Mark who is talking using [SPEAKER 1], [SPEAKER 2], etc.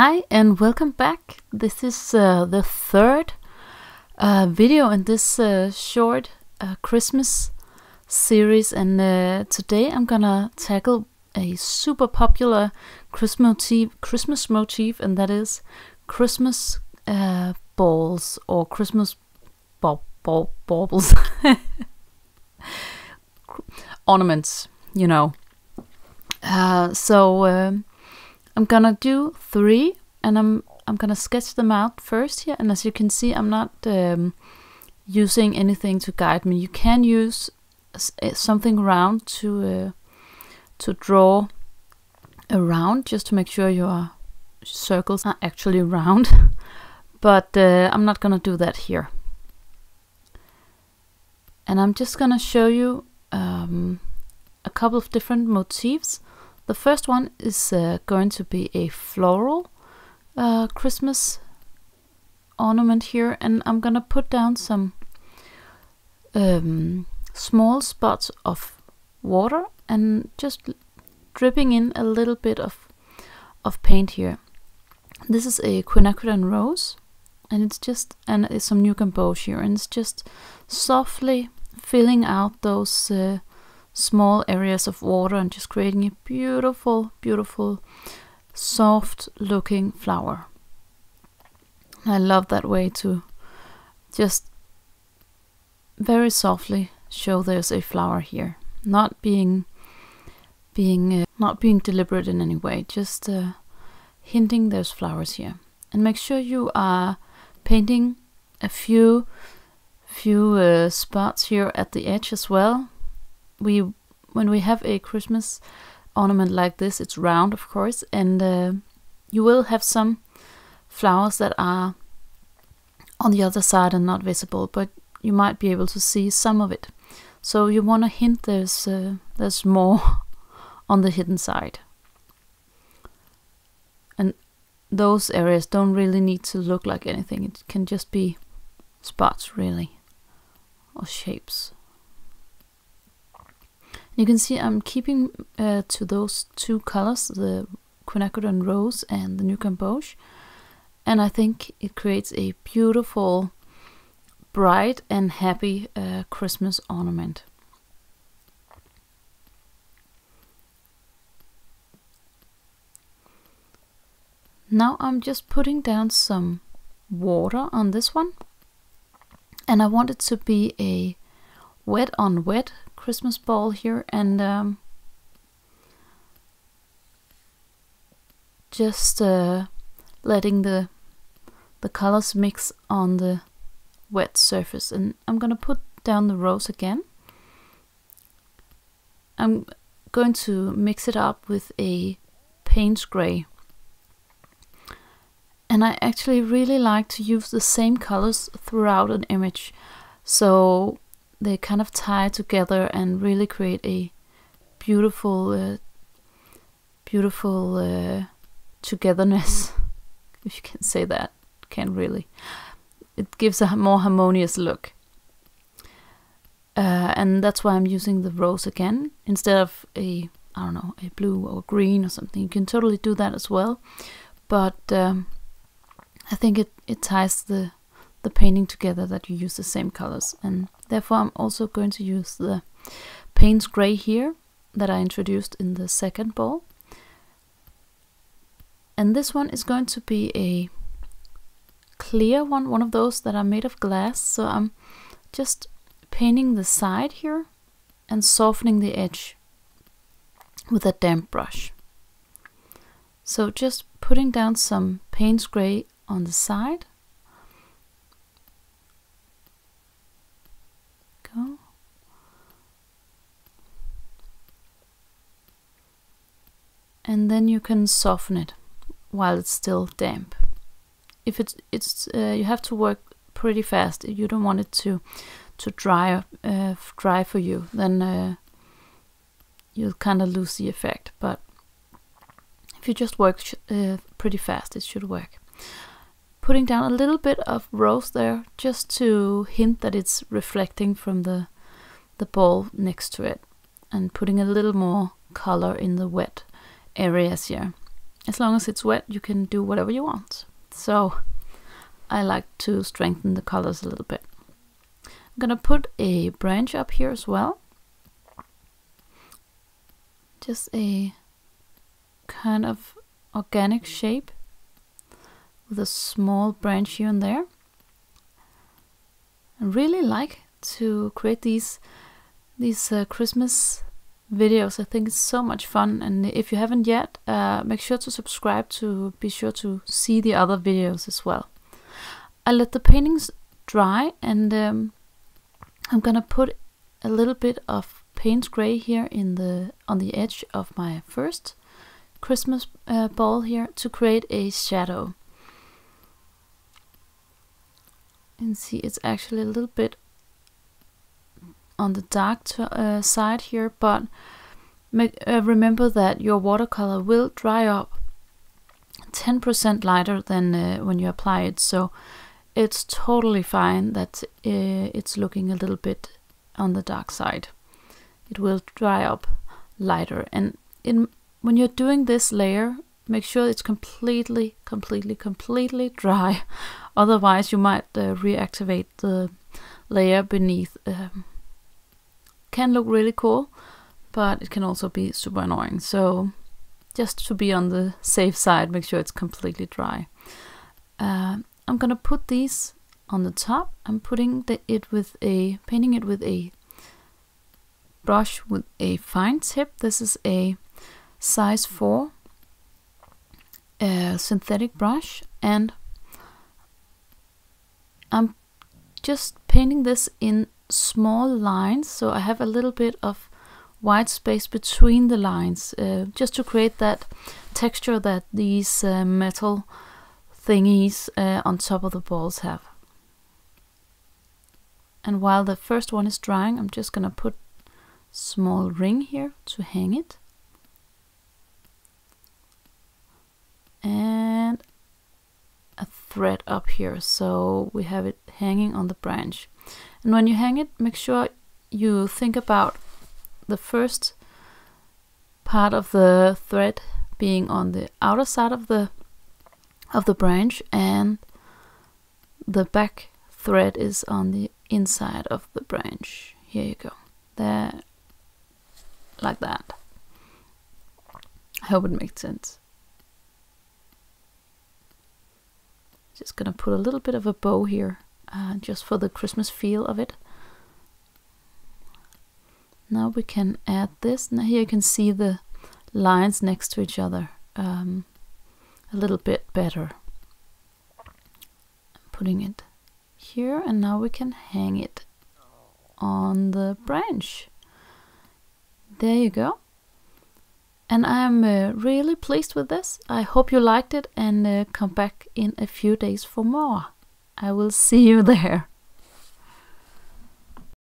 [SPEAKER 1] Hi and welcome back. This is the third video in this short Christmas series, and today I'm gonna tackle a super popular Christmas motif, and that is Christmas balls or Christmas baubles, ornaments, you know. I'm gonna do 3, and I'm gonna sketch them out first here. And as you can see, I'm not using anything to guide me. You can use something round to draw around, just to make sure your circles are actually round. But I'm not gonna do that here. And I'm just gonna show you a couple of different motifs. The first one is going to be a floral Christmas ornament here, and I'm gonna put down some small spots of water and just dripping in a little bit of paint here. This is a Quinacrodone Rose, and it's some new Gamboge here, and it's just softly filling out those small areas of water and just creating a beautiful, beautiful, soft looking flower. I love that way to just very softly show there's a flower here, not being deliberate in any way, just hinting there's flowers here. And make sure you are painting a few spots here at the edge as well. When we have a Christmas ornament like this, it's round, of course, and you will have some flowers that are on the other side and not visible, but you might be able to see some of it. So you want to hint there's more on the hidden side, and those areas don't really need to look like anything. It can just be spots, really, or shapes. You can see I'm keeping to those 2 colors, the Quinacrodone Rose and the new Gamboge, and I think it creates a beautiful, bright and happy Christmas ornament. Now I'm just putting down some water on this one, and I want it to be a wet on wet Christmas ball here, and just letting the colors mix on the wet surface. And I'm gonna put down the rose again. I'm going to mix it up with a Paynes Grey, and I actually really like to use the same colors throughout an image, so they kind of tie together and really create a beautiful togetherness, if you can say that. Can't really. It gives a more harmonious look, and that's why I'm using the rose again instead of a blue or green or something. You can totally do that as well, but I think it ties the painting together that you use the same colors, and therefore I'm also going to use the Paynes Grey here that I introduced in the second ball. And this one is going to be a clear one of those that are made of glass, so I'm just painting the side here and softening the edge with a damp brush. So just putting down some Paynes Grey on the side. Go. And then you can soften it while it's still damp. If you have to work pretty fast. You don't want it to dry for you, then you'll kind of lose the effect. But if you just work pretty fast, it should work. Putting down a little bit of rose there, just to hint that it's reflecting from the ball next to it, and putting a little more color in the wet areas here. as long as it's wet, you can do whatever you want. So I like to strengthen the colors a little bit. I'm gonna put a branch up here as well. Just a kind of organic shape with a small branch here and there. I really like to create these Christmas videos. I think it's so much fun, and if you haven't yet, make sure to subscribe to be sure to see the other videos as well. I let the paintings dry, and I'm gonna put a little bit of Paynes Grey here on the edge of my first Christmas ball here to create a shadow. And see, it's actually a little bit on the dark side here, but remember that your watercolor will dry up 10% lighter than when you apply it, so it's totally fine that it's looking a little bit on the dark side. It will dry up lighter, and when you're doing this layer, make sure it's completely dry. Otherwise you might reactivate the layer beneath. Can look really cool, but it can also be super annoying. So just to be on the safe side, make sure it's completely dry. I'm gonna put these on the top. I'm painting it with a brush with a fine tip. This is a size 4 synthetic brush, and I'm just painting this in small lines, so I have a little bit of white space between the lines, just to create that texture that these metal thingies on top of the balls have. And while the first one is drying, I'm just gonna put small ring here to hang it, and a thread up here, so we have it hanging on the branch. And when you hang it, make sure you think about the first part of the thread being on the outer side of the branch, and the back thread is on the inside of the branch. Here you go, there, like that. I hope it makes sense. Just gonna put a little bit of a bow here, just for the Christmas feel of it. Now we can add this. Now here you can see the lines next to each other a little bit better. I'm putting it here, and now we can hang it on the branch. There you go. And I'm really pleased with this. I hope you liked it, and come back in a few days for more. I will see you there.